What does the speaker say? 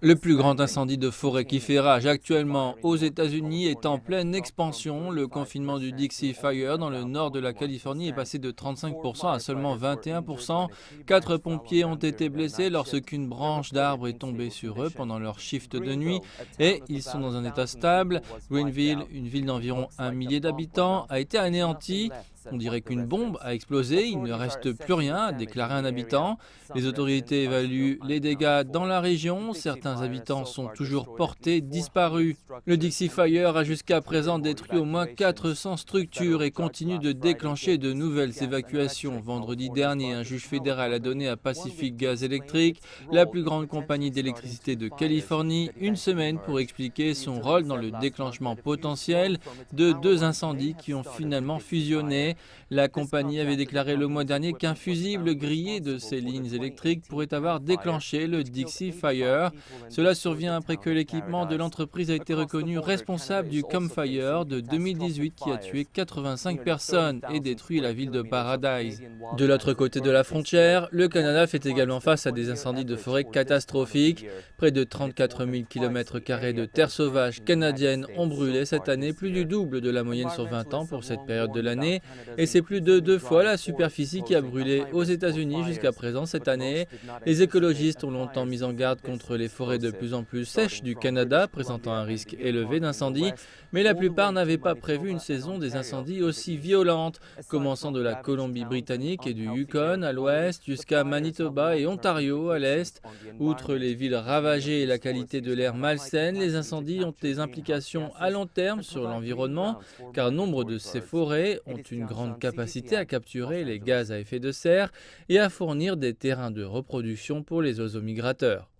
Le plus grand incendie de forêt qui fait rage actuellement aux États-Unis est en pleine expansion. Le confinement du Dixie Fire dans le nord de la Californie est passé de 35% à seulement 21%. 4 pompiers ont été blessés lorsqu'une branche d'arbre est tombée sur eux pendant leur shift de nuit et ils sont dans un état stable. Greenville, une ville d'environ 1 millier d'habitants, a été anéantie. On dirait qu'une bombe a explosé, il ne reste plus rien, a déclaré un habitant. Les autorités évaluent les dégâts dans la région. Certains habitants sont toujours portés disparus. Le Dixie Fire a jusqu'à présent détruit au moins 400 structures et continue de déclencher de nouvelles évacuations. Vendredi dernier, un juge fédéral a donné à Pacific Gas Electric, la plus grande compagnie d'électricité de Californie, une semaine pour expliquer son rôle dans le déclenchement potentiel de 2 incendies qui ont finalement fusionné. La compagnie avait déclaré le mois dernier qu'un fusible grillé de ses lignes électriques pourrait avoir déclenché le Dixie Fire. Cela survient après que l'équipement de l'entreprise a été reconnu responsable du Come Fire de 2018 qui a tué 85 personnes et détruit la ville de Paradise. De l'autre côté de la frontière, le Canada fait également face à des incendies de forêt catastrophiques. Près de 34 000 km² de terre sauvage canadienne ont brûlé cette année, plus du double de la moyenne sur 20 ans pour cette période de l'année. Et c'est plus de 2 fois la superficie qui a brûlé aux États-Unis jusqu'à présent cette année. Les écologistes ont longtemps mis en garde contre les forêts de plus en plus sèches du Canada, présentant un risque élevé d'incendie, mais la plupart n'avaient pas prévu une saison des incendies aussi violente, commençant de la Colombie-Britannique et du Yukon à l'ouest jusqu'à Manitoba et Ontario à l'est. Outre les villes ravagées et la qualité de l'air malsaine, les incendies ont des implications à long terme sur l'environnement, car nombre de ces forêts ont une grande capacité à capturer les gaz à effet de serre et à fournir des terrains de reproduction pour les oiseaux migrateurs.